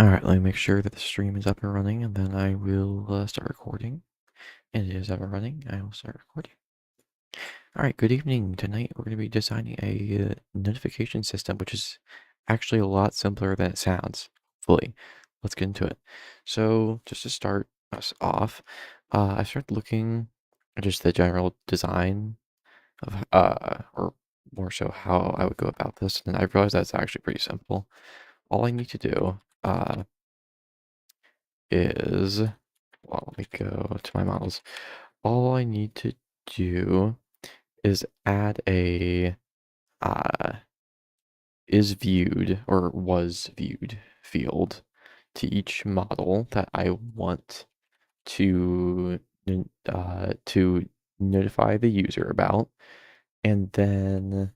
Alright, let me make sure that the stream is up and running, and then I will start recording. And it is up and running. I will start recording. Alright, good evening. Tonight we're going to be designing a notification system, which is actually a lot simpler than it sounds. Hopefully. Let's get into it. So, just to start us off, I started looking at just the general design of, or more so how I would go about this, and I realized that's actually pretty simple. All I need to do, is, well, let me go to my models. All I need to do is add a uh, is viewed or was viewed field to each model that I want to to notify the user about, and then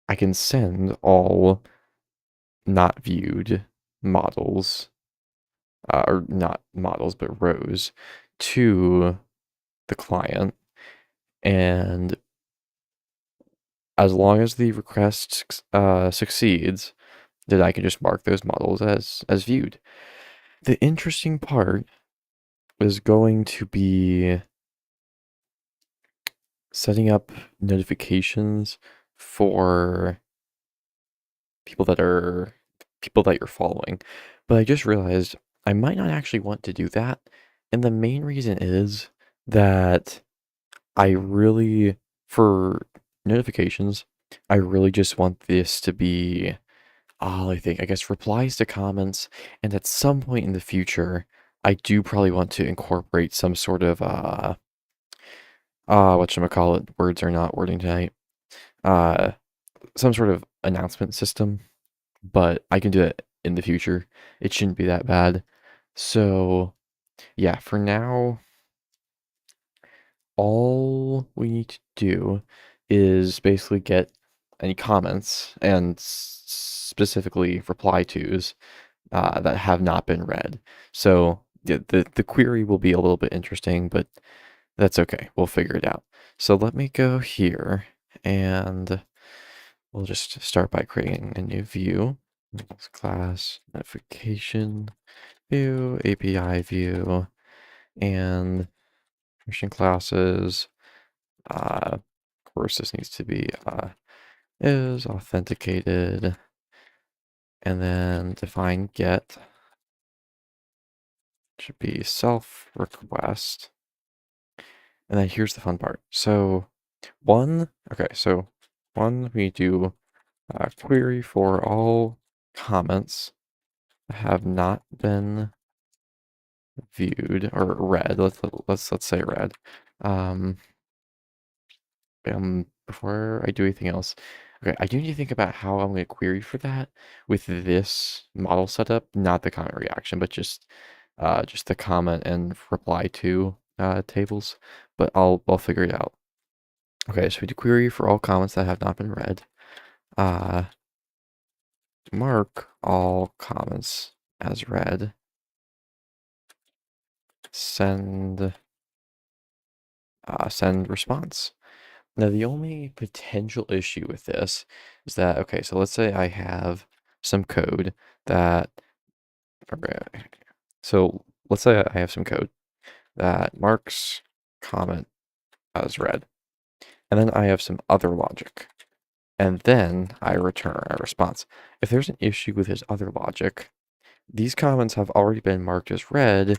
I can send all not viewed models or not models but rows to the client, and as long as the request succeeds, then I can just mark those models as viewed. The interesting part is going to be setting up notifications for people that you're following. But I just realized I might not actually want to do that, and the main reason is that I really, for notifications, I really just want this to be all I guess replies to comments, and at some point in the future, I do probably want to incorporate some sort of whatchamacallit, words are not wording tonight. Uh some sort of announcement system, but I can do it in the future. It shouldn't be that bad. So yeah, for now, all we need to do is basically get any comments and specifically reply tos that have not been read. So the query will be a little bit interesting, but that's okay. We'll figure it out. So let me go here and we'll just start by creating a new view. Class notification view, API view, and permission classes. Of course, this needs to be is authenticated, and then define get should be self request. And then here's the fun part. So one, we do query for all comments that have not been viewed or read. Let's say read. Um, before I do anything else, okay, I do need to think about how I'm going to query for that with this model setup, not the comment reaction, but just the comment and reply to tables. But I'll figure it out. Okay, so we do query for all comments that have not been read. Uh, mark all comments as read. Send send response. Now, the only potential issue with this is that, okay, so let's say I have some code that, okay, so let's say I have some code that marks comment as read, and then I have some other logic, and then I return a response. If there's an issue with this other logic, these comments have already been marked as read,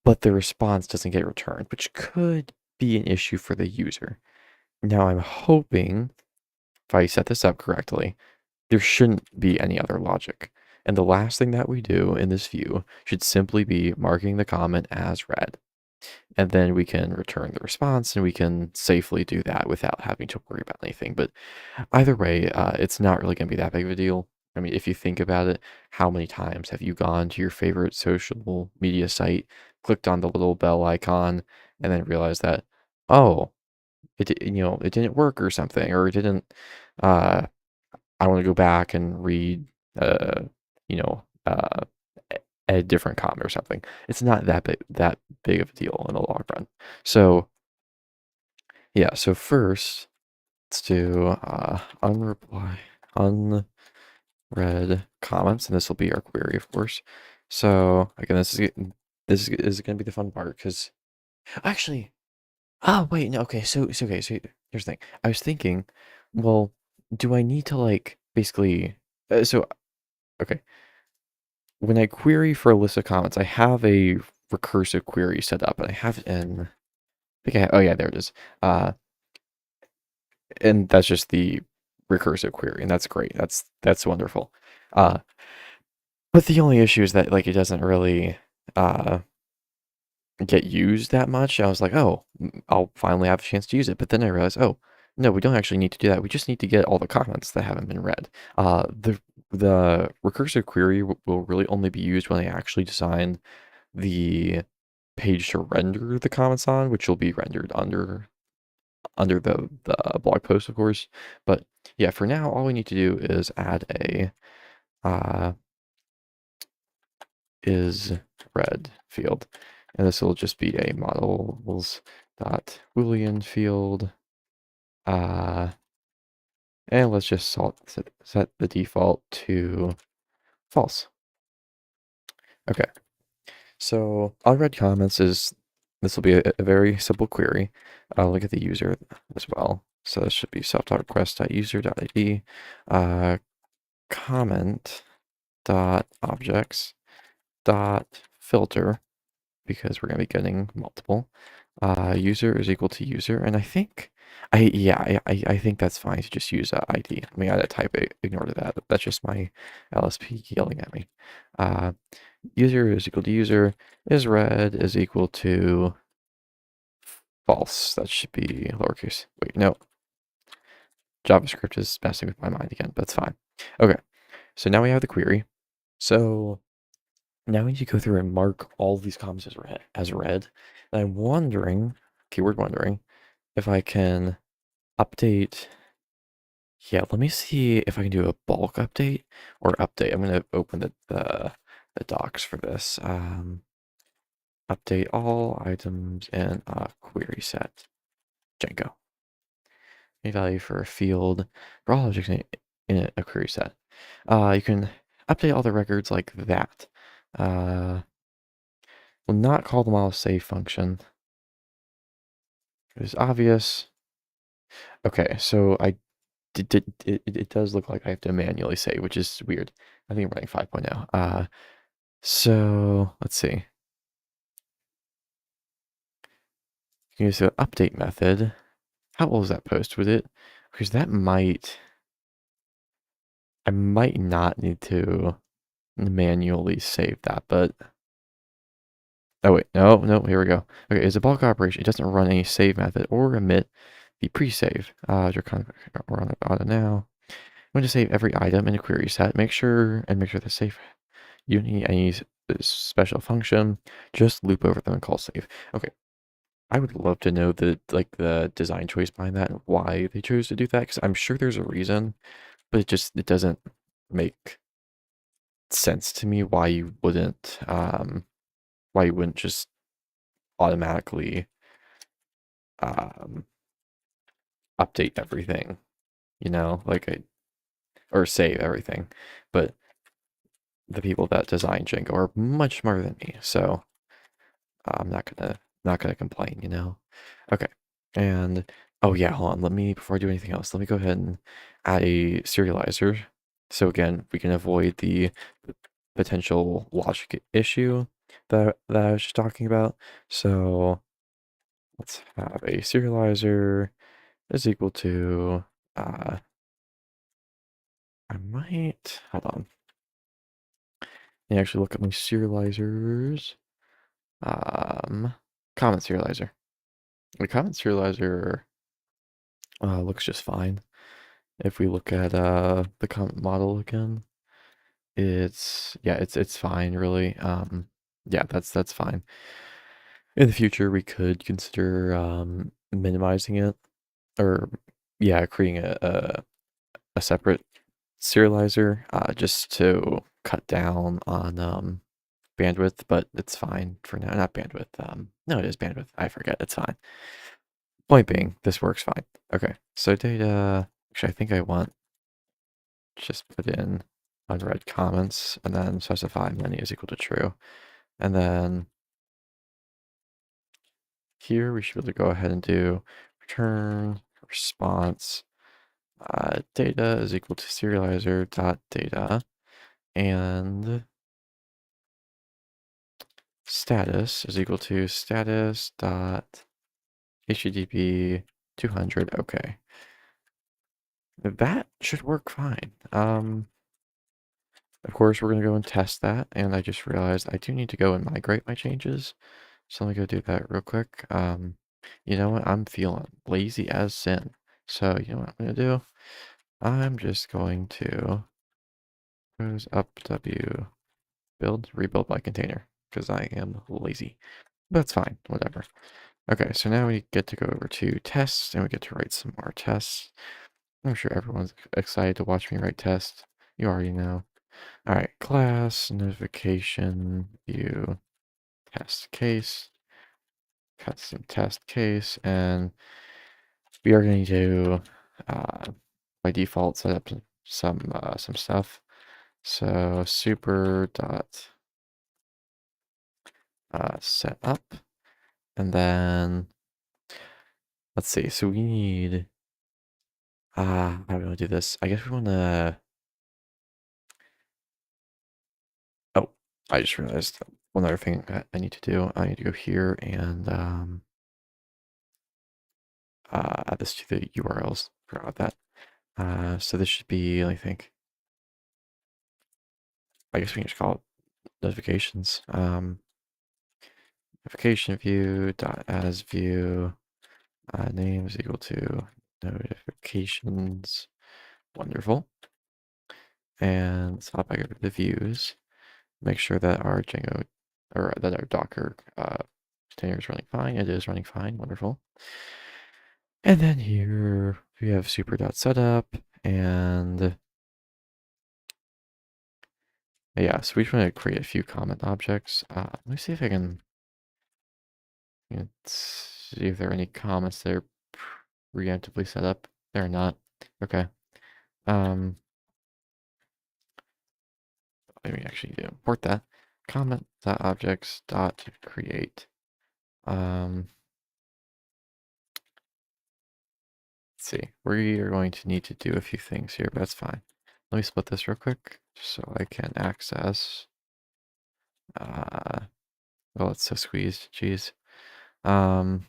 but the response doesn't get returned, which could be an issue for the user. Now, I'm hoping if I set this up correctly, there shouldn't be any other logic. And the last thing that we do in this view should simply be marking the comment as read. And then we can return the response, and we can safely do that without having to worry about anything. But either way, it's not really going to be that big of a deal. I mean, if you think about it, how many times have you gone to your favorite social media site, clicked on the little bell icon, and then realized that, oh, it didn't work or something, or it didn't, uh, I want to go back and read, you know, a different comment or something. It's not that big of a deal in the long run. So yeah, so first let's do unreply red comments, and this will be our query, of course. So again, this is going to be the fun part because actually, oh wait, no, okay, okay, so here's the thing. I was thinking, well, do I need to like basically, so okay, when I query for a list of comments, I have a recursive query set up, and I have it in. I think oh yeah, there it is. And that's just the recursive query, and that's great. That's wonderful. Uh, but the only issue is that like it doesn't really uh get used that much. I was like, oh, I'll finally have a chance to use it. But then I realized, oh, no, we don't actually need to do that. We just need to get all the comments that haven't been read. The recursive query will really only be used when I actually design the page to render the comments on, which will be rendered under the blog post, of course. But yeah, for now, all we need to do is add a is red field, and this will just be a models dot boolean field, and let's just set the default to false. Okay, so on red comments this will be a very simple query. Look at the user as well. So this should be self.request.user.id, comment dot objects dot filter, because we're going to be getting multiple. User is equal to user, and I think I think that's fine to just use ID. I mean, I type it, ignore that. That's just my LSP yelling at me. User is equal to user, is red is equal to false. That should be lowercase. Wait, no. JavaScript is messing with my mind again, but it's fine. Okay, so now we have the query. So now we need to go through and mark all of these comments as read. And I'm wondering, keyword wondering, if I can update. Yeah, let me see if I can do a bulk update or update. I'm going to open the docs for this. Update all items in a query set. Django. A value for a field for all objects in a query set. You can update all the records like that. Will not call the model save function. It is obvious. Okay, so it does look like I have to manually save, which is weird. I think I'm running 5.0. So let's see. You can use the update method. How old is that post with it? Because I might not need to manually save that, but oh wait, no, here we go. Okay, it's a bulk operation. It doesn't run any save method or emit the pre-save. We're on the auto now. I'm going to save every item in a query set. Make sure the save. You don't need any special function. Just loop over them and call save. Okay. I would love to know the design choice behind that and why they chose to do that, because I'm sure there's a reason, but it doesn't make sense to me why you wouldn't just automatically um update everything, or save everything. But the people that design Django are much smarter than me, so I'm not gonna complain. Okay, and oh yeah, hold on. Before I do anything else, let me go ahead and add a serializer. So again, we can avoid the potential logic issue that I was just talking about. So let's have a serializer is equal to I might hold on. Let me actually look at my serializers. Comment serializer. The comment serializer looks just fine. If we look at the comment model again, it's fine really. Yeah, that's fine. In the future, we could consider minimizing it, or yeah, creating a separate serializer just to cut down on bandwidth, but it's fine for now. Not bandwidth. No, it is bandwidth. I forget. It's fine. Point being, this works fine. Okay, so data. Actually, I think I want just put in unread comments, and then specify many is equal to true. And then here we should be able to go ahead and do return response data is equal to serializer dot data, and status is equal to status dot HTTP 200. Okay, that should work fine. Of course, we're going to go and test that, and I just realized I do need to go and migrate my changes. So let me go do that real quick. You know what? I'm feeling lazy as sin. So you know what I'm going to do? I'm just going to close up W rebuild my container because I am lazy. That's fine, whatever. Okay, so now we get to go over to tests and we get to write some more tests. I'm sure everyone's excited to watch me write tests. You already know. All right, class notification view test case, custom test case, and we are going to by default set up some stuff. So super dot set up, and then let's see. So we need how do we want to do this? I guess we want to. Oh, I just realized one other thing that I need to do. I need to go here and add this to the URLs. Forgot about that. So this should be, I think. I guess we can just call it notifications. Notification view dot as view name is equal to notifications. Wonderful. And let's hop back over to the views. Make sure that our Django or that our Docker container is running fine. It is running fine. Wonderful. And then here we have super.setup and yeah, so we just want to create a few comment objects. Let me see if I can, see if there are any comments that are preemptively set up. They're not. Okay. Let me actually import that. Comment.objects dot create. Let's see. We are going to need to do a few things here, but that's fine. Let me split this real quick so I can access. Oh, it's so squeezed. Jeez. There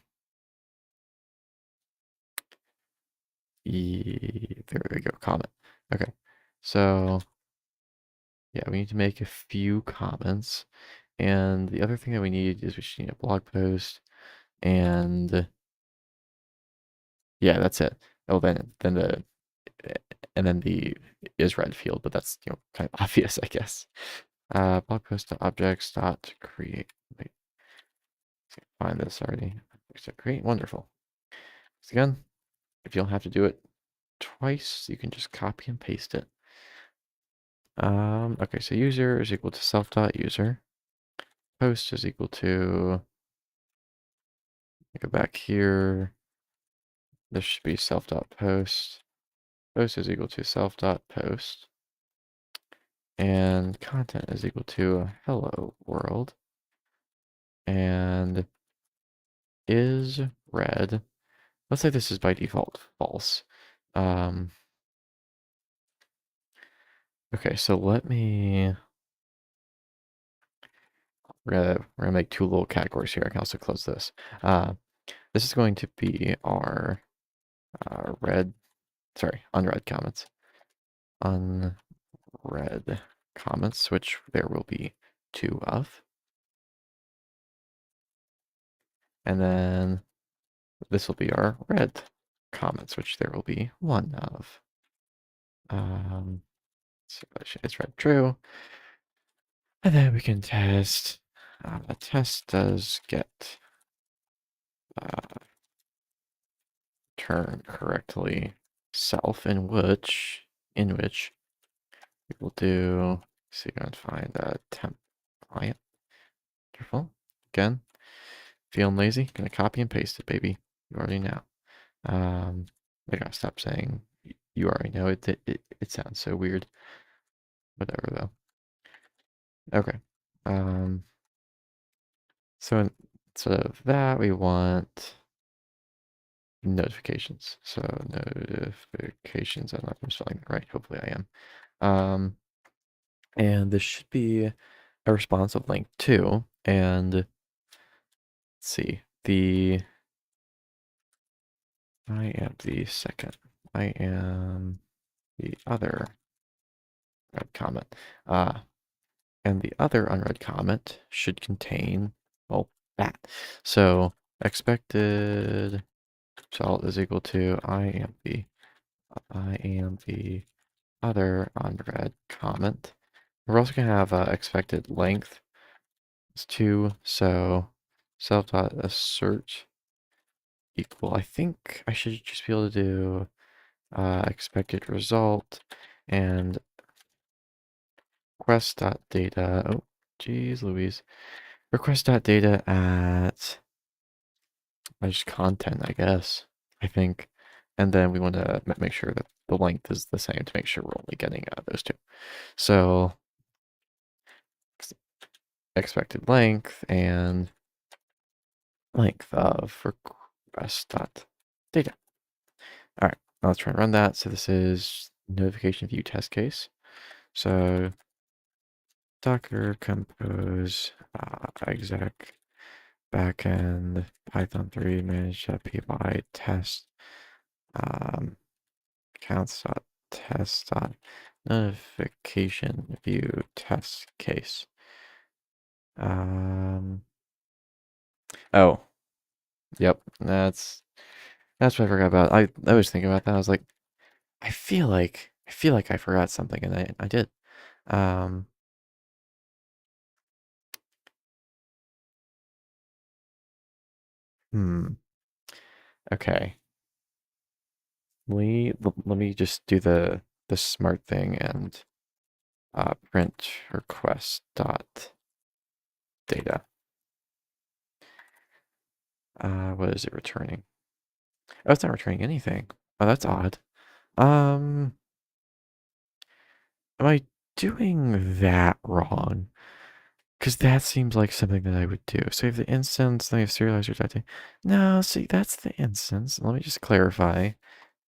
we go. Comment. Okay. So yeah, we need to make a few comments. And the other thing that we need is we just need a blog post. And yeah, that's it. Oh, then the and then the is red field, but that's kind of obvious, I guess. Blog post dot objects dot create. Wait, find this already. Create. Wonderful. So again, if you don't have to do it twice, you can just copy and paste it. Okay, so user is equal to self.user. Post is equal to, go back here. This should be self.post. Post is equal to self.post. And content is equal to hello world. And is red. Let's say this is by default false. Okay, so let me. We're gonna make two little categories here. I can also close this. This is going to be our unread comments. Unread comments, which there will be 2 of. And then this will be our read comments, which there will be 1 of. So it's read true. And then we can test. Test does get turn correctly self, in which we will do. So you're going to find a temp client. Wonderful. Again, feeling lazy. Gonna copy and paste it, baby. You already know. I gotta stop saying you already know it. It sounds so weird. whatever though. Okay. So instead of that, we want notifications. So notifications. I don't know if I'm spelling it right. Hopefully I am. And this should be a responsive link too. And let's see, I am the second. I am the other red comment. And the other unread comment should contain, well, that. So expected result is equal to I am the other unread comment. We're also going to have expected length is 2, so self.assert equal. I think I should just be able to do expected result and request.data. Oh, geez, Louise. Request.data at just content, I guess. I think. And then we want to make sure that the length is the same to make sure we're only getting those two. So expected length and length of request.data. All right, now let's try and run that. So this is notification view test case. So Docker compose exec backend Python 3 manage.py test counts.test notification view test case. Oh, yep, that's what I forgot about. I was thinking about that. I was like, I feel like I forgot something, and I did. Um, hmm. Okay. Let me just do the smart thing and print request dot data. What is it returning? Oh, it's not returning anything. Oh, that's odd. Um, am I doing that wrong? Because that seems like something that I would do. So you have the instance, then you have serializer data. No, see, that's the instance. Let me just clarify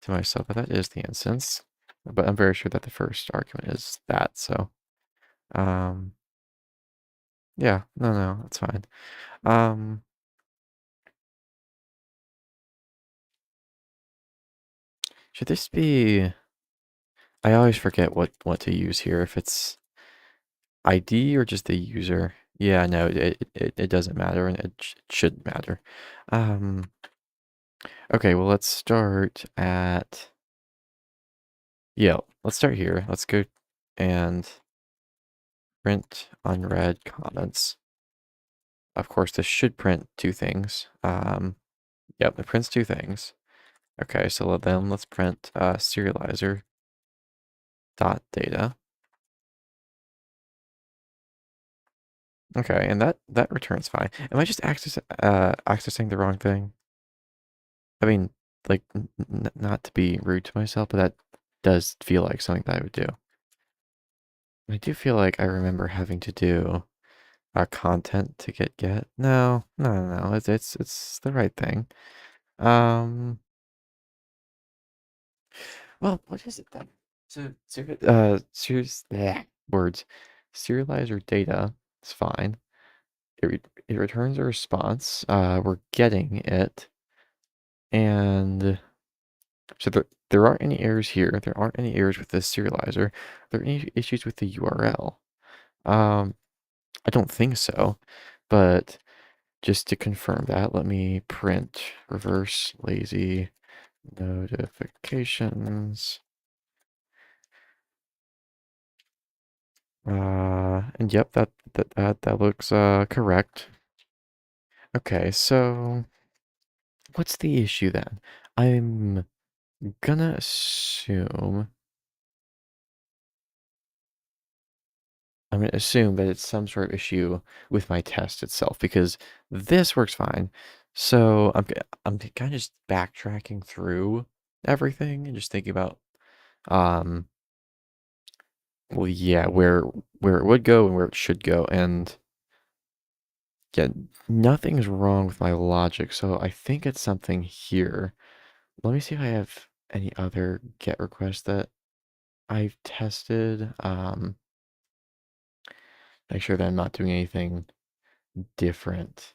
to myself that that is the instance. But I'm very sure that the first argument is that. So, um, yeah, no, that's fine. Um, should this be? I always forget what to use here. If it's ID or just the user. Yeah, no, it doesn't matter, and it shouldn't matter. Um, okay, well, let's start at, yeah, let's start here. Let's go and print unread comments. Of course, this should print two things. Yep, it prints two things. Okay, so then let's print serializer dot data. Okay, and that returns fine. Am I just accessing the wrong thing? I mean, like, not to be rude to myself, but that does feel like something that I would do. I do feel like I remember having to do content to get. No. It's the right thing. Um, well, what is it then? So, words. Serializer data is fine. It returns a response. We're getting it, and so there aren't any errors here. There aren't any errors with this serializer. Are there any issues with the URL? I don't think so, but just to confirm that, let me print reverse lazy notifications. And yep, that looks correct. Okay, so what's the issue then? I'm gonna assume that it's some sort of issue with my test itself because this works fine. So I'm kind of just backtracking through everything and just thinking about um Well, yeah, where it would go and where it should go, and yeah, nothing's wrong with my logic, so I think it's something here. Let me see if I have any other GET requests that I've tested. Make sure that I'm not doing anything different.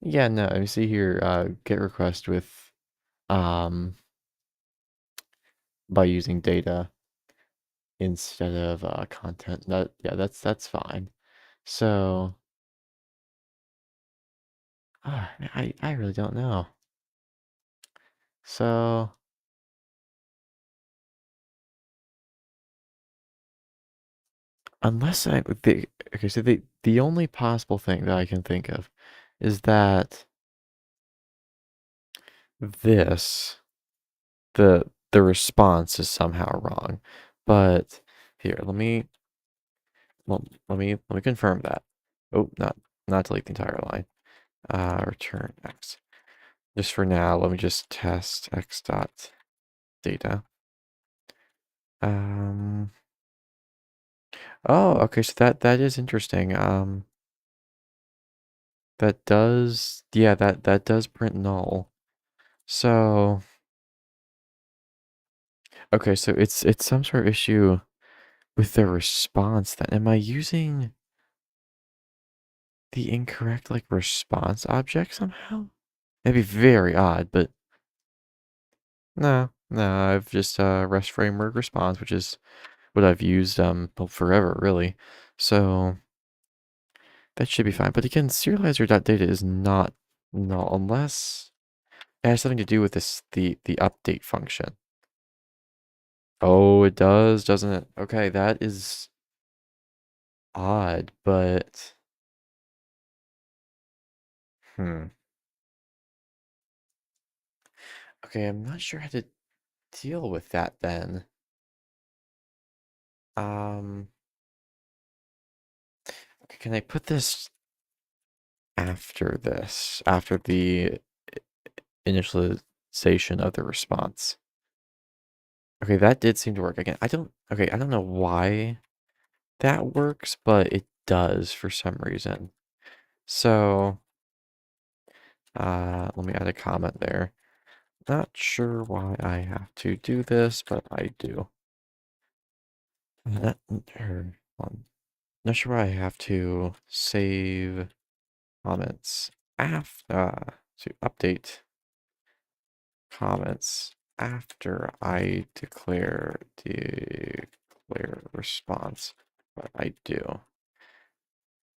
Yeah, no, let me see here, GET request with um by using data instead of content. That yeah, that's fine. So I really don't know. So unless okay, so the only possible thing that I can think of is that this the response is somehow wrong. But here, let me confirm that. Oh, not delete the entire line. Return x. Just for now, let me just test x dot data. Um. Oh, okay. So that is interesting. That does, yeah, that does print null. So, okay, so it's some sort of issue with the response then. Am I using the incorrect like response object somehow? That'd be very odd, but no, I've just REST framework response, which is what I've used well, forever really. So that should be fine. But again, serializer.data is not null unless it has something to do with this the update function. Oh, it does, doesn't it? Okay, that is odd, but hmm. Okay, I'm not sure how to deal with that then. Um, okay, can I put this after the initialization of the response? Okay, that did seem to work again. Okay, I don't know why that works, but it does for some reason. So, let me add a comment there. Not sure why I have to do this, but I do. Not, not sure why I have to save comments to update comments after I declare response, but I do.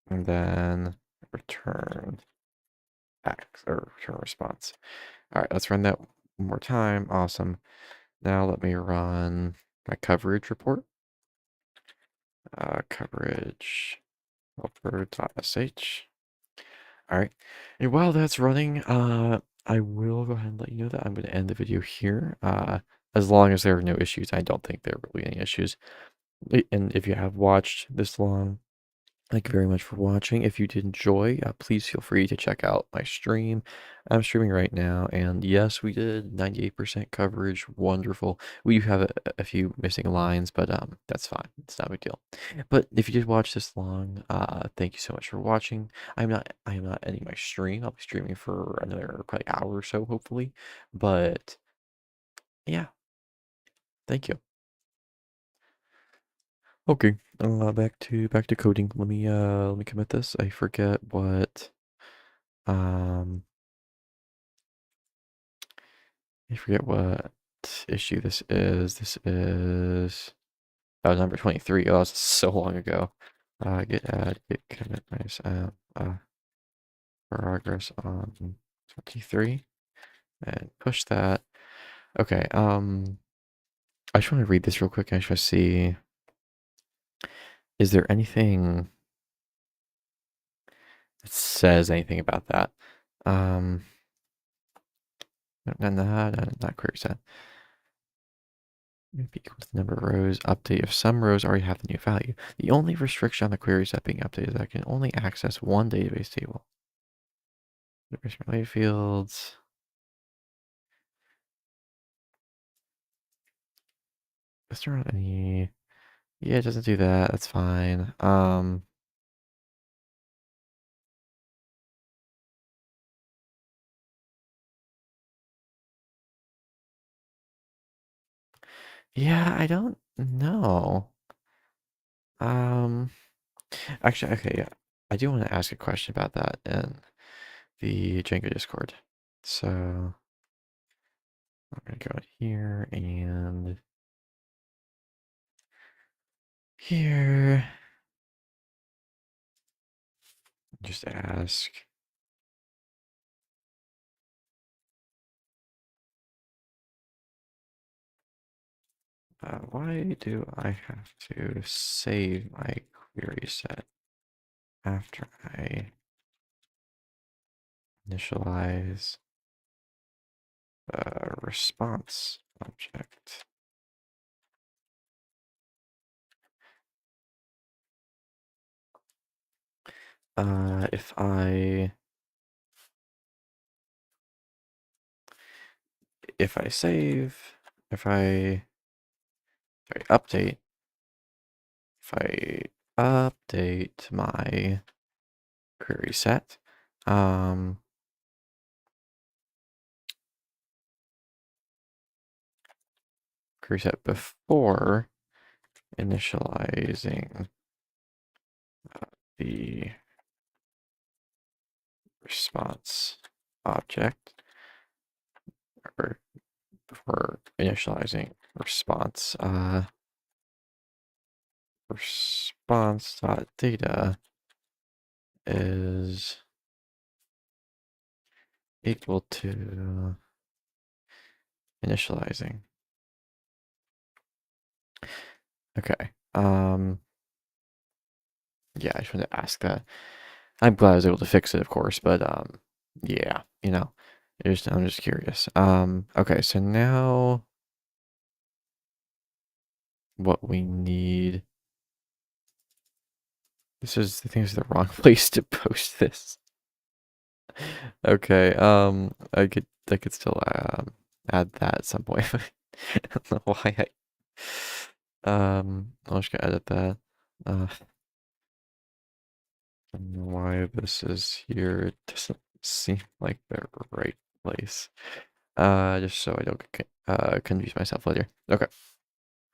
And then return X or return response. All right, let's run that one more time. Awesome. Now let me run my coverage report. Coverage helper.sh. All right. And while that's running, I will go ahead and let you know that I'm going to end the video here. As long as there are no issues, I don't think there will be any issues. And if you have watched this long, thank you very much for watching. If you did enjoy, please feel free to check out my stream. I'm streaming right now, and yes, we did 98% coverage. Wonderful. We have a few missing lines, but that's fine. It's not a big deal. But if you did watch this long, thank you so much for watching. I am not ending my stream. I'll be streaming for another probably hour or so, hopefully. But yeah, thank you. Okay, back to coding. Let me commit this. I forget what um I forget what issue this is. This is number 23. Oh, that's so long ago. Git add git commit minus progress on 23 and push that. Okay, I just want to read this real quick. I just want to see, is there anything that says anything about that? Not query set. Be equal to the number of rows. Update if some rows already have the new value. The only restriction on the query set being updated is that I can only access one database table. Related fields. Is there any? Yeah, it doesn't do that. That's fine. Yeah, I don't know. Um, actually, okay, yeah. I do want to ask a question about that in the Django Discord. So I'm gonna go in here and here. Just ask. Why do I have to save my query set after I initialize a response object? If I save, if I sorry, update, if I update my query set, um, query set before initializing the response object, or before initializing response, response.data is equal to initializing. Okay. Yeah, I just wanted to ask that. I'm glad I was able to fix it, of course, but yeah, I'm just curious. Okay, so now what we need. I think this is the wrong place to post this. Okay, I could still add that at some point. I don't know why I'm just gonna edit that. I don't know why this is here. It doesn't seem like the right place. Just so I don't confuse myself later. Okay.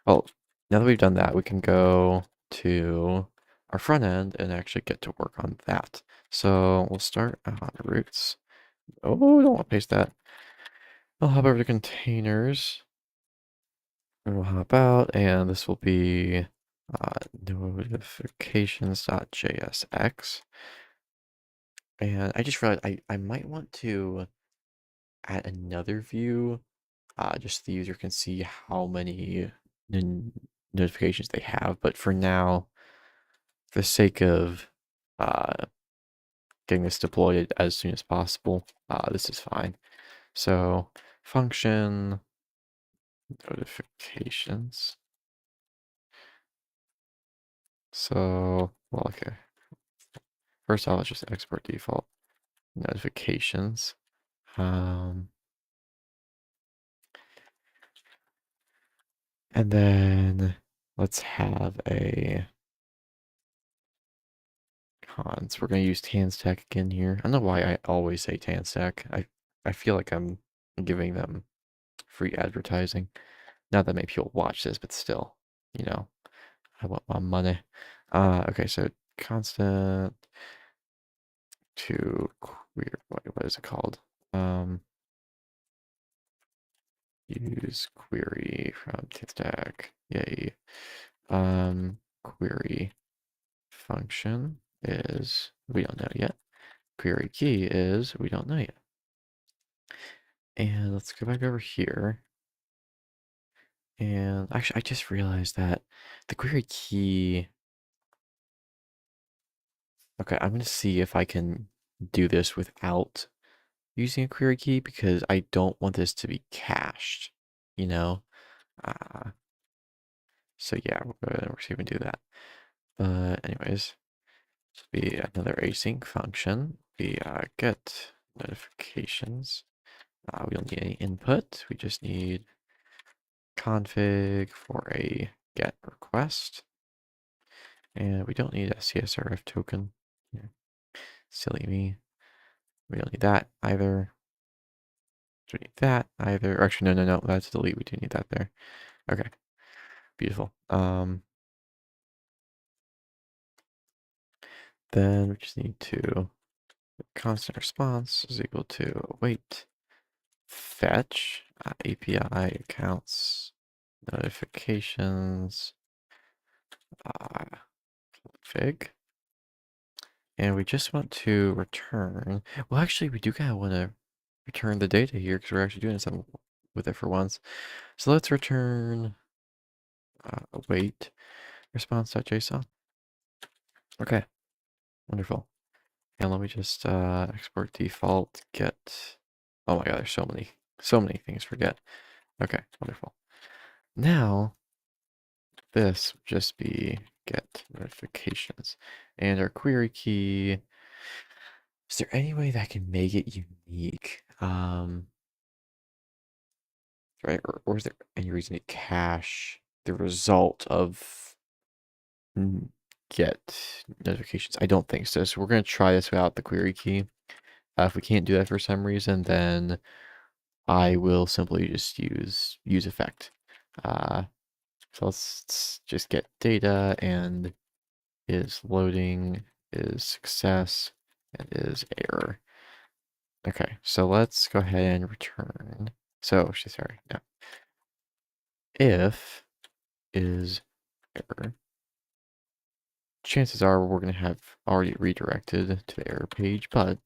Well, now that we've done that, we can go to our front end and actually get to work on that. So we'll start on roots. Oh, don't want to paste that. I'll hop over to containers and we'll hop out, and this will be notifications.jsx. And I just realized I might want to add another view, just so the user can see how many notifications they have. But for now, for the sake of uh, getting this deployed as soon as possible, this is fine. So function notifications. So, well, okay. First off, let's just export default notifications. And then let's have a cons. We're going to use TanStack again here. I don't know why I always say TanStack. I feel like I'm giving them free advertising. Not that many people watch this, but still, you know, I want my money. Okay, so constant to query, what is it called? Use query from TanStack. Yay. Query function is, we don't know yet. Query key is, we don't know yet. And let's go back over here. And actually, I just realized that the query key. Okay, I'm going to see if I can do this without using a query key because I don't want this to be cached, you know? Uh, so yeah, we're going to do that. But anyways, this will be another async function. We get notifications. We don't need any input. We just need config for a get request. And we don't need a CSRF token. Yeah. Silly me. We don't need that either. Don't need that either. Or actually, no. That's delete. We do need that there. Okay. Beautiful. Then we just need to constant response is equal to wait fetch API accounts notifications fig, and we just want to return. Well, actually, we do kind of want to return the data here because we're actually doing something with it for once. So let's return await response.json. Okay, wonderful. And let me just export default get. Oh my god, there's so many things to forget. Okay, wonderful. Now this would just be get notifications, and our query key. Is there any way that can make it unique? Right, or is there any reason to cache the result of get notifications? I don't think so. So we're going to try this without the query key. If we can't do that for some reason, then I will simply just use effect. So let's just get data and is loading, is success, and is error. Okay, so let's go ahead and return. So, sorry, no. If is error, chances are we're going to have already redirected to the error page, but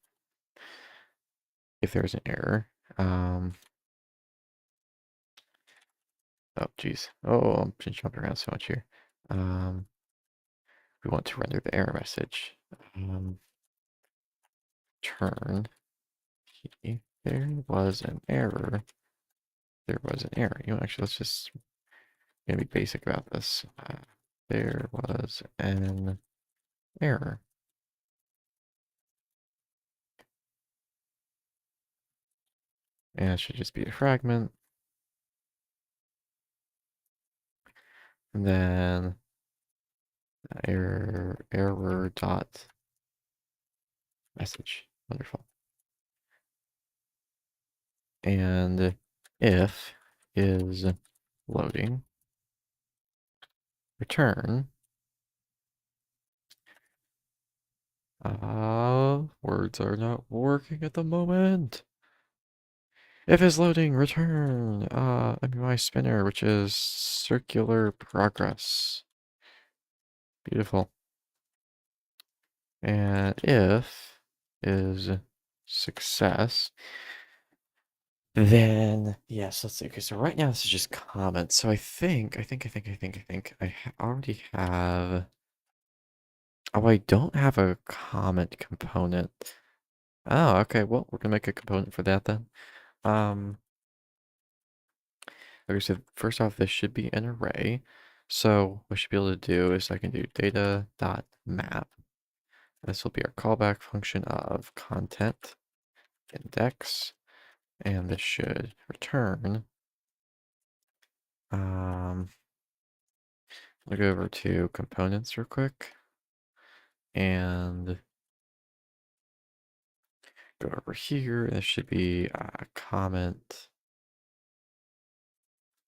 if there's an error, oh geez, I'm just jumping around so much here. We want to render the error message. Turn, there was an error. There was an error. You know, actually, let's just gonna be basic about this. There was an error. And it should just be a fragment. And then error dot message. Wonderful. And if is loading, return. Words are not working at the moment. If is loading, return my spinner, which is circular progress. Beautiful. And if is success, then yes, let's see. Okay, so right now this is just comments. So I already have. Oh, I don't have a comment component. Oh, okay. Well, we're gonna make a component for that then. Okay, so first off, this should be an array. So what I should be able to do is I can do data.map. This will be our callback function of content index, and this should return. I'll go over to components real quick and go over here. This should be a comment.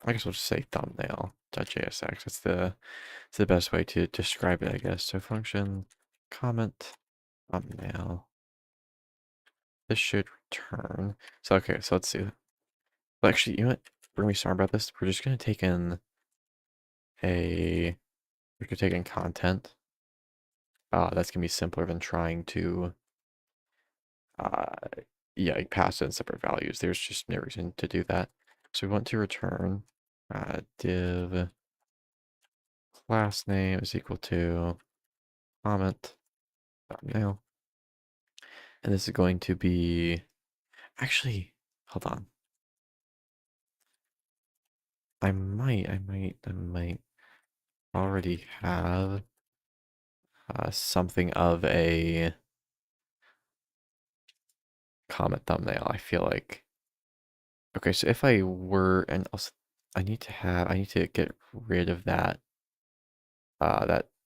I guess we'll just say thumbnail.jsx. It's the best way to describe it, I guess. So function comment thumbnail. This should return. So okay, so let's see. Well, actually, you know what? We're gonna be sorry about this. We're just gonna take in content. That's gonna be simpler than trying to uh yeah, pass in separate values. There's just no reason to do that. So we want to return div class name is equal to comment thumbnail. And this is going to be actually, hold on. I might already have something of a comment thumbnail. I feel like. Okay, so if I were, and also I need to get rid of that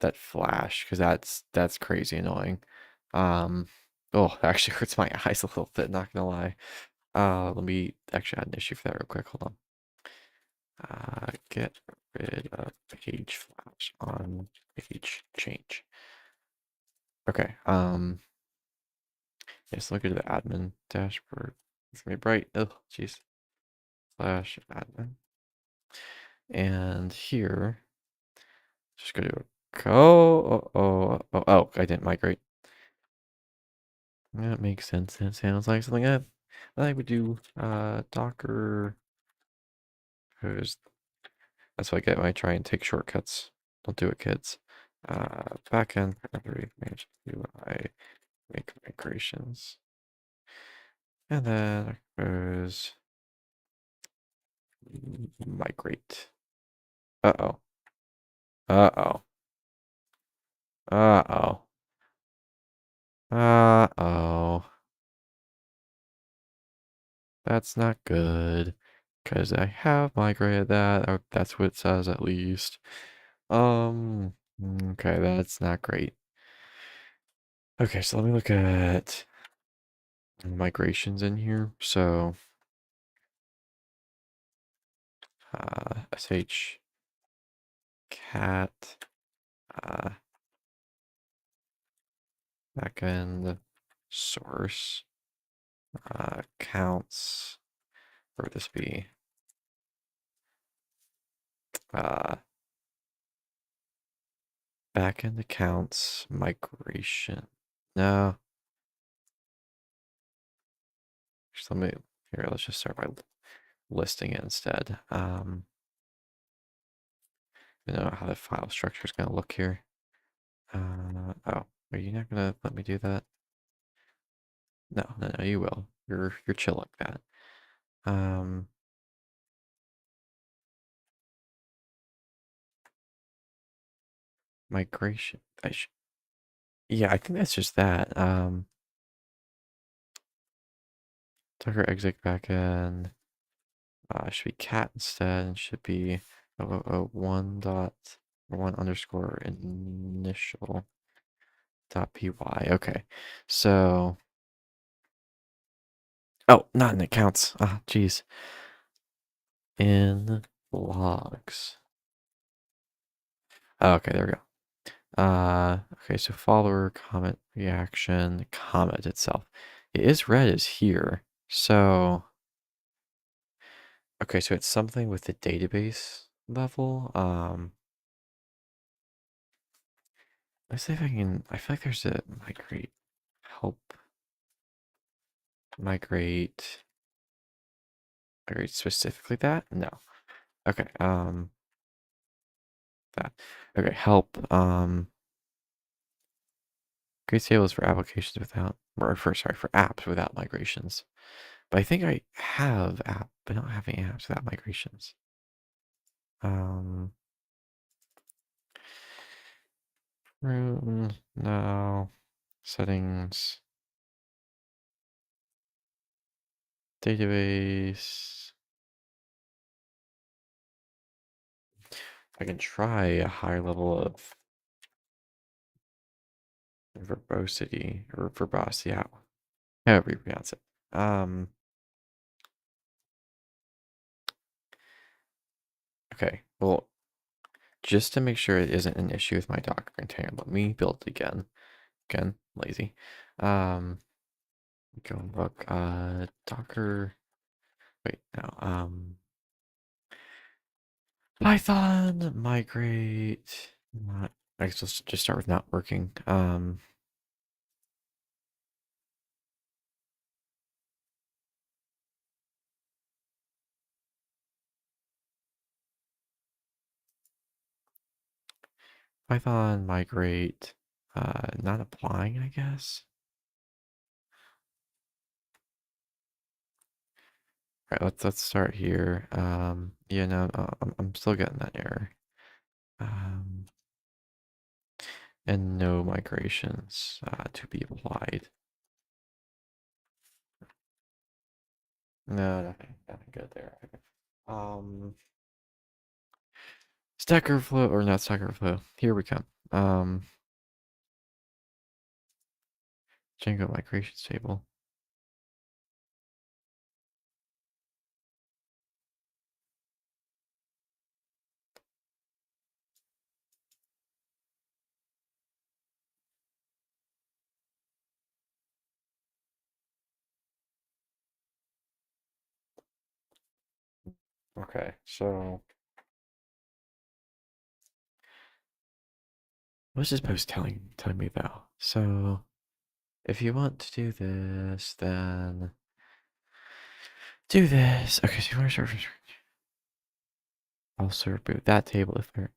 that flash because that's crazy annoying. Um, oh, it actually hurts my eyes a little bit, not gonna lie. Let me actually add an issue for that real quick. Hold on. Get rid of page flash on page change. Okay. Yes, look at the admin dashboard. It's gonna be bright. Oh, jeez. Slash admin. And here, just go to oh, I didn't migrate. That makes sense. That sounds like something I would do. Docker, because that's what I get when I try and take shortcuts. Don't do it, kids. Backend manage UI, make migrations. And then goes migrate. Uh-oh. Uh-oh. Uh-oh. Uh-oh. That's not good. Because I have migrated that. Or that's what it says at least. Um, okay, that's not great. Okay, so let me look at migrations in here. So, sh cat backend source counts. Where would this be? Uh, Backend accounts migration. No. Just let me here. Let's just start by listing it instead. You know how the file structure is gonna look here. Oh, are you not gonna let me do that? No, no, no, you will. You're chill like that. Um, Migration. Yeah, I think that's just that. Docker exec backend. Should be cat instead. And should be one dot or one underscore initial dot py. Okay, so oh, not in accounts. Ah, geez. In logs. Oh, okay, there we go. Okay, so follower, comment, reaction, comment itself. It is read as here. So, okay, so it's something with the database level. Let's see if I can, I feel like there's a help, migrate, migrate specifically that? No. Okay, that. Okay, help, create tables for applications without, or sorry, for apps without migrations. But I think I have but I don't have any apps without migrations. Room, no, settings, database. I can try a high level of verbosity or verbosity, however you pronounce it. Okay, well, just to make sure it isn't an issue with my Docker container, let me build it again. Again, lazy. Go and look, Docker, wait, no, Python, migrate, not, I guess let's just start with not working. Python, migrate, not applying, I guess. All right, let's start here. Yeah, no, I'm still getting that error. And no migrations to be applied. No, nothing good there. Stack Overflow, or not Stack Overflow. Here we come. Django migrations table. Okay, so what's this post telling me though? So if you want to do this, then do this. Okay, so you want to start from scratch. Also reboot that table if there.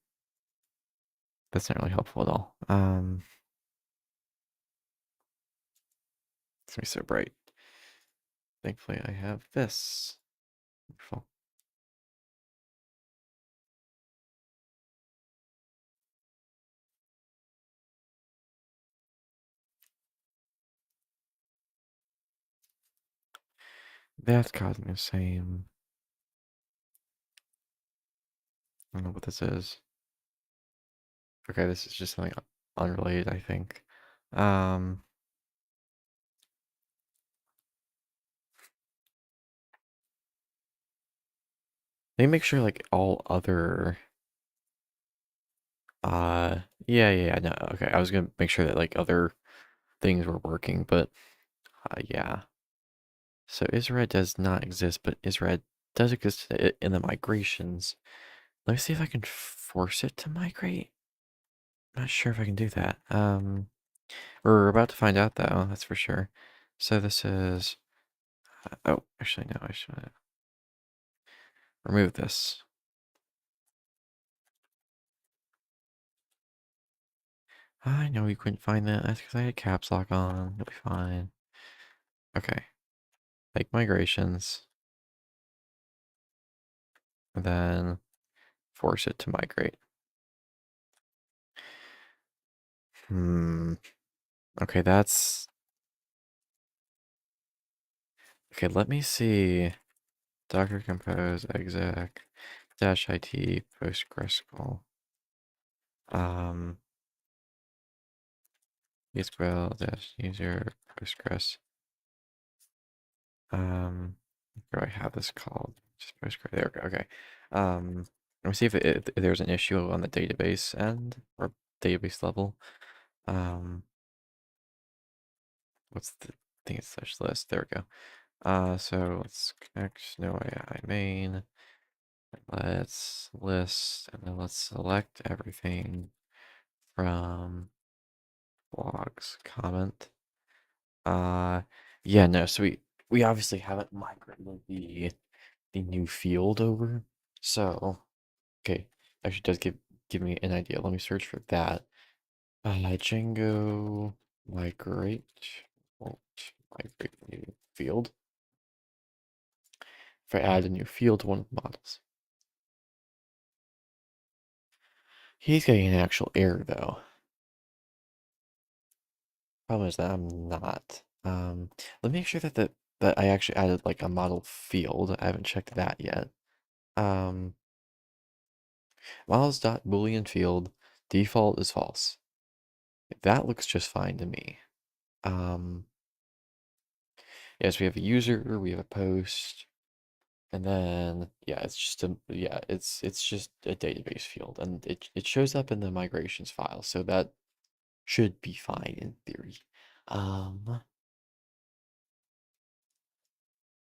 That's not really helpful at all. It's gonna be so bright. Thankfully, I have this. Wonderful. That's causing the same. I don't know what this is. Okay, this is just something unrelated, I think. Um, Let me make sure like all other yeah, no, okay. I was gonna make sure that like other things were working, but yeah. So Israel does not exist, but Israel does exist in the migrations. Let me see if I can force it to migrate. Not sure if I can do that. We're about to find out though, that's for sure. So this is oh, actually no, I should remove this. I know you couldn't find that. That's because I had caps lock on. It'll be fine. Okay. Make migrations. And then force it to migrate. Okay, that's okay. Let me see. Docker compose exec dash it postgresql SQL dash user postgres where do I have this called? Just postgres. There we go. Okay. Let me see if there's an issue on the database end or database level. What's the thing slash list? There we go. So let's connect no AI main. Let's list and then let's select everything from blogs comment. Yeah, no, so we obviously haven't migrated the new field over. So okay, actually does give me an idea. Let me search for that. Django migrate migrate new field. If I add a new field to one of the models. He's getting an actual error though. Problem is that I'm not. Let me make sure that I actually added like a model field. I haven't checked that yet. Um, Models.boolean field default is false. That looks just fine to me. Um, yes, we have a user, we have a post, and then yeah, it's just a database field, and it shows up in the migrations file, so that should be fine in theory. Um,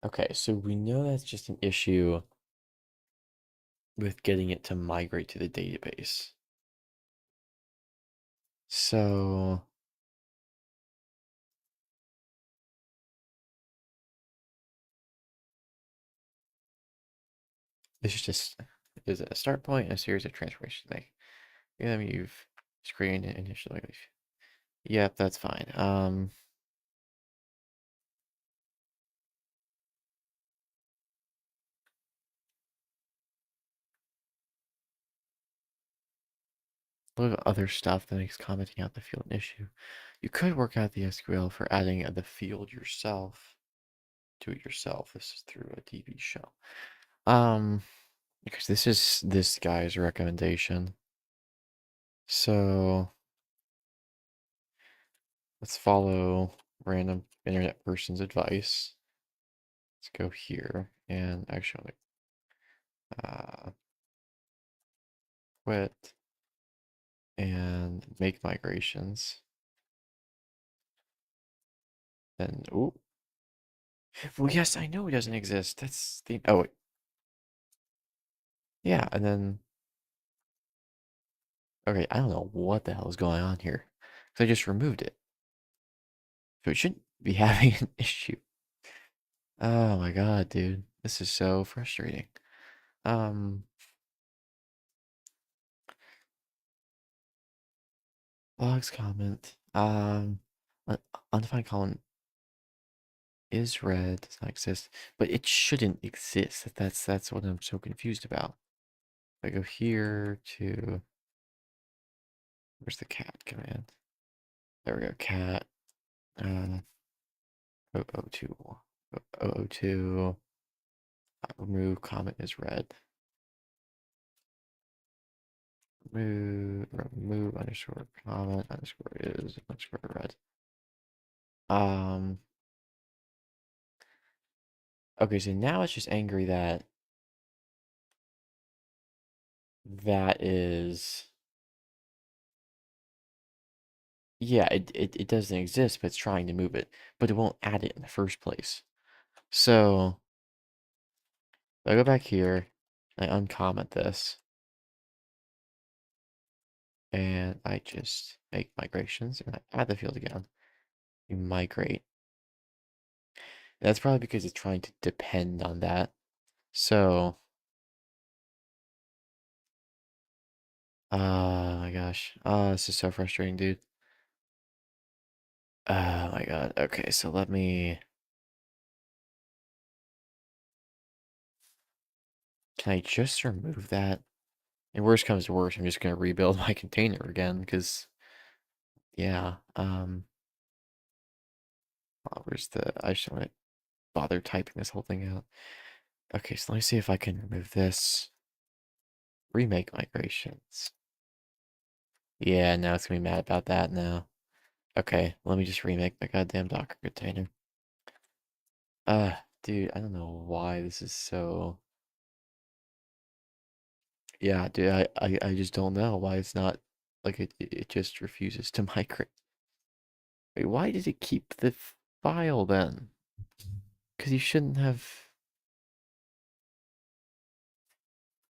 okay, so we know that's just an issue with getting it to migrate to the database. So this is just is a start point and a series of transformations. Yeah, you've screened it initially. Yep, that's fine. A lot of other stuff that makes commenting out the field an issue. You could work out the SQL for adding the field yourself. Do it yourself. This is through a DB shell. Um, because this is this guy's recommendation. So let's follow random internet person's advice. Let's go here and actually quit and make migrations. Then, oh, well, yes, I know it doesn't exist. That's the, oh, wait. Yeah, and then, okay, I don't know what the hell is going on here. So I just removed it. So it shouldn't be having an issue. Oh my God, dude. This is so frustrating. Um, logs comment. Undefined column is red, does not exist, but it shouldn't exist. That's what I'm so confused about. I go here to, where's the cat command? There we go, cat. 002. 002. Remove comment is red. Remove underscore comment underscore is underscore red. Okay, so now it's just angry that that is, yeah, it doesn't exist, but it's trying to move it, but it won't add it in the first place. So I go back here, I uncomment this, and I just make migrations, and I add the field again. You migrate. That's probably because it's trying to depend on that. So, oh my gosh. Oh, this is so frustrating, dude. Oh my God. Okay, so let me. Can I just remove that? And worst comes to worst, I'm just gonna rebuild my container again, because yeah. Where's the? I just don't want to bother typing this whole thing out. Okay, so let me see if I can remove this. Remake migrations. Yeah, now it's gonna be mad about that now. Okay, let me just remake my goddamn Docker container. Dude, I don't know why this is so. Yeah, dude, I just don't know why it's not like it just refuses to migrate. Wait, why did it keep the file then? Because you shouldn't have.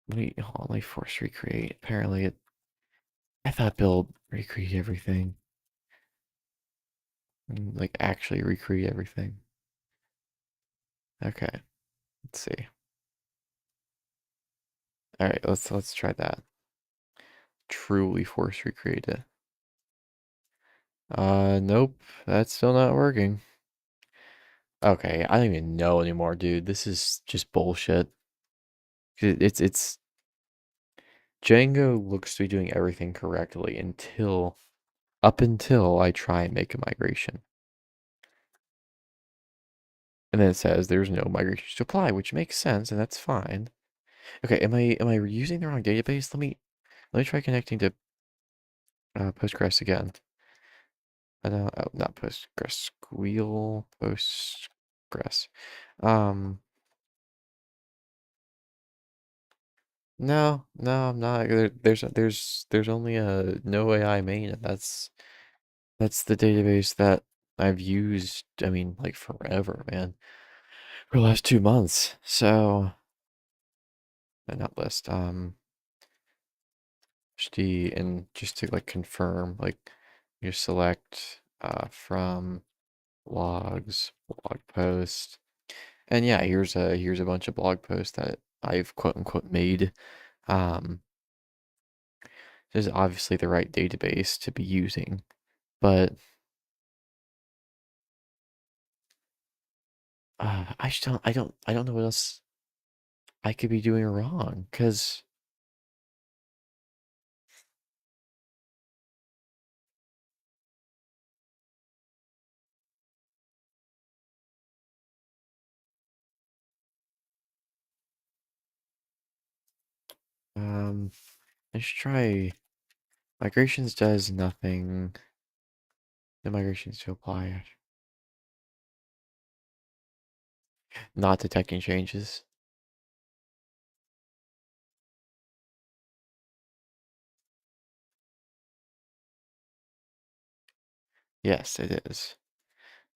Wait, hold on, let me force recreate. Apparently it. I thought build recreate everything. Like actually recreate everything. Okay, let's see. All right, let's try that. Truly force recreate it. Nope, that's still not working. Okay, I don't even know anymore, dude. This is just bullshit. It's Django looks to be doing everything correctly until up until I try and make a migration. And then it says there's no migration to apply, which makes sense, and that's fine. Okay, am I using the wrong database? Let me try connecting to Postgres again. Oh, not Postgres, Squeal Postgres. Um, no, I'm not. There's only a no AI main, and that's the database that I've used. I mean, like forever, man, for the last 2 months. So, not list. And just to like confirm, like you select from logs, blog post. And yeah, here's a bunch of blog posts that I've quote unquote made. Um, this is obviously the right database to be using, but I don't know what else I could be doing wrong. Cause let's try migrations does nothing. The migrations to apply. Not detecting changes. Yes, it is.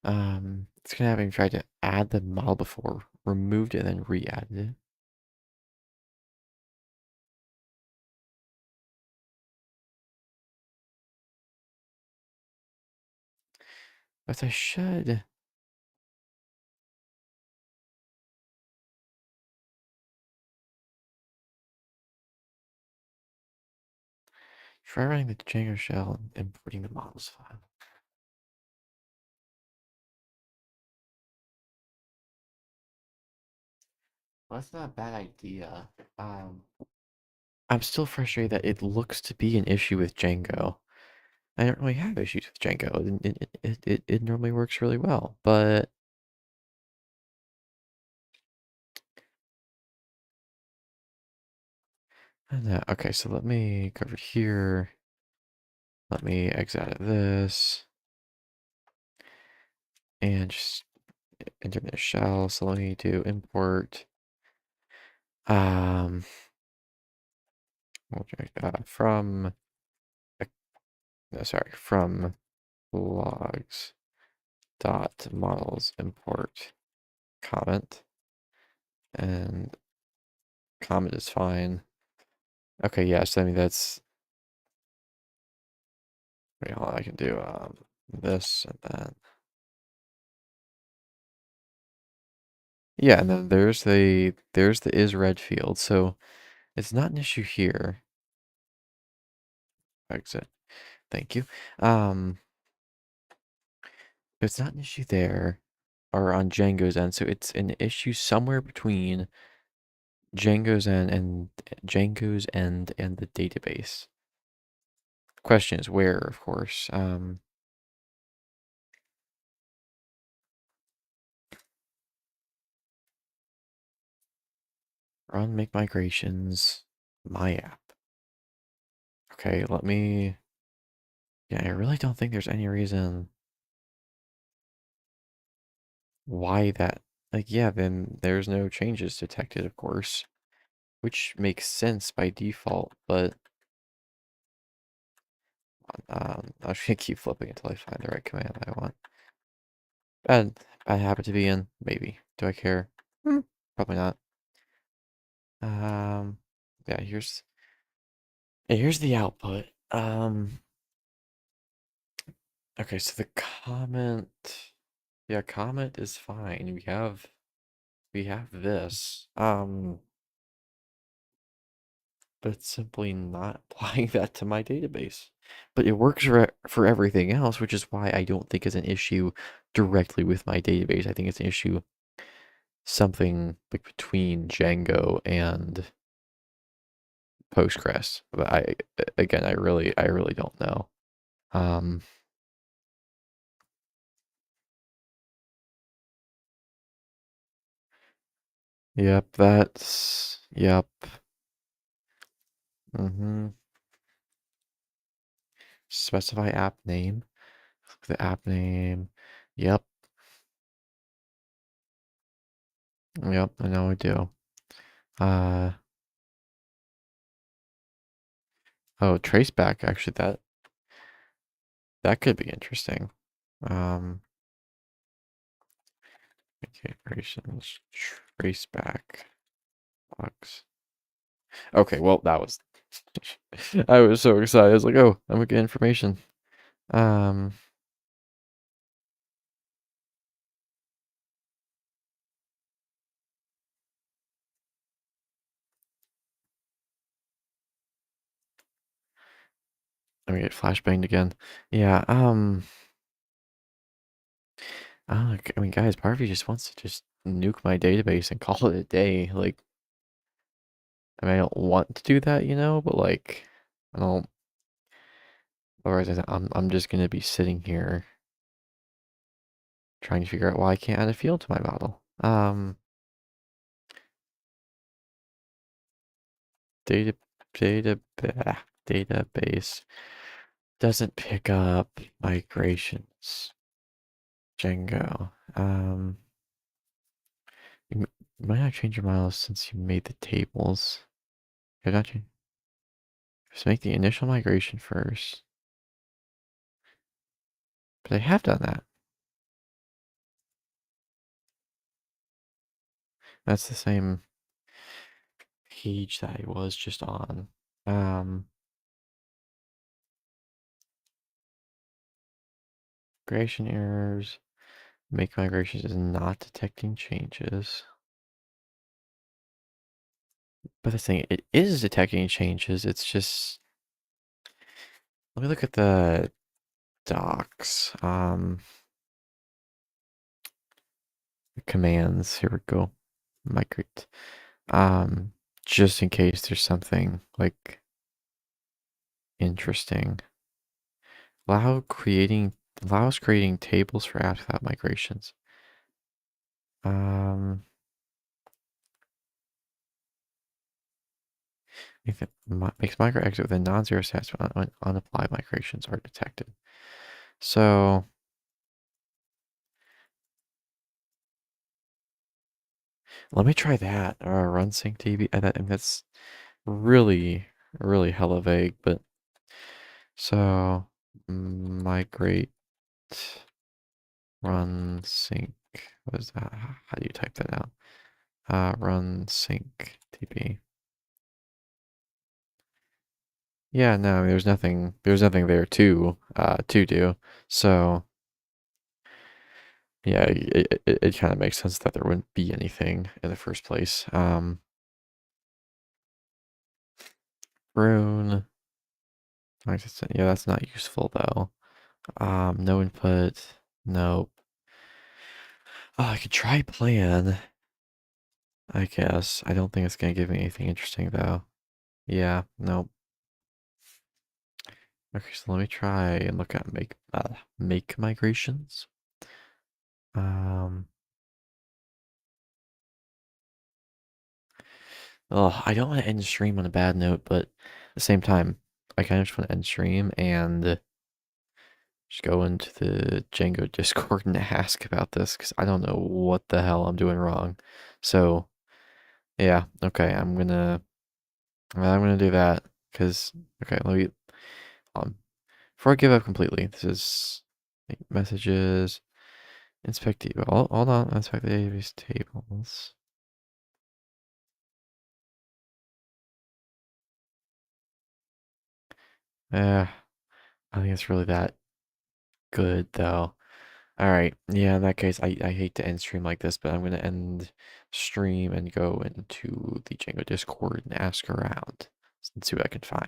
It's gonna have him try to add the model before, removed it, and then re-added it. But I should. Try running the Django shell and importing the models file. Well, that's not a bad idea. I'm still frustrated that it looks to be an issue with Django. I don't really have issues with Django. It normally works really well, but I don't know. Okay, so let me go over here. Let me exit out of this and just enter the shell. So let me do import um from no, sorry, from logs dot models import comment, and comment is fine. Okay, yeah, so I mean that's wait, hold on, I can do this and then yeah, and then there's the is red field, so it's not an issue here. Exit. Thank you. It's not an issue there or on Django's end, so it's an issue somewhere between Django's end and the database. Question is where, of course. Run make migrations, my app. Okay, let me. Yeah, I really don't think there's any reason why that. Like, yeah, then there's no changes detected, of course, which makes sense by default, but I'm just gonna keep flipping until I find the right command I want. Bad habit to be in, maybe. Do I care? Probably not. Um, yeah, here's the output. Okay, so the comment, yeah, comment is fine. We have this. But it's simply not applying that to my database. But it works for everything else, which is why I don't think it's an issue directly with my database. I think it's an issue something like between Django and Postgres. But again, I really don't know. Um, yep, yep. Mm-hmm. Specify app name. The app name. Yep. Yep, I know I do. Uh, oh, traceback, actually that could be interesting. Okay, operations, traceback, logs. Okay, well, that was, I was so excited. I was like, oh, I'm gonna get information. Um, Let me get flashbanged again. Yeah, I mean, guys, part of you just wants to just nuke my database and call it a day. Like, I mean, I don't want to do that, but like, I don't, otherwise I'm just gonna be sitting here trying to figure out why I can't add a field to my model. Data database doesn't pick up migrations. Django. You might not change your models since you made the tables. I got you. Just make the initial migration first. But I have done that. That's the same page that I was just on. Migration errors. Make migrations is not detecting changes. But the thing, it is detecting changes. It's just, let me look at the docs. The commands. Here we go. Migrate. Just in case there's something like interesting. Allows creating tables for apps without migrations. If it makes micro exit with a non-zero status when unapplied migrations are detected. So let me try that. Run sync DB. That's really, really hella vague. But so migrate run sync. What is that? How do you type that out? Run sync DB. Yeah, no, there's nothing there to do. So yeah, it kind of makes sense that there wouldn't be anything in the first place. Rune. Yeah, that's not useful though. No input. Nope. Oh, I could try plan, I guess. I don't think it's gonna give me anything interesting though. Yeah, nope. Okay, so let me try and look at make migrations. Oh, I don't want to end the stream on a bad note, but at the same time, I kind of just want to end the stream and just go into the Django Discord and ask about this because I don't know what the hell I'm doing wrong. So yeah, okay, I'm gonna do that because okay, let me before I give up completely. This is messages. Inspect table. Hold on, inspect the database tables. I think it's really that good though. All right. Yeah, in that case, I hate to end stream like this, but I'm going to end stream and go into the Django Discord and ask around and see what I can find.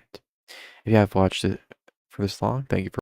If you have watched it for this long, thank you for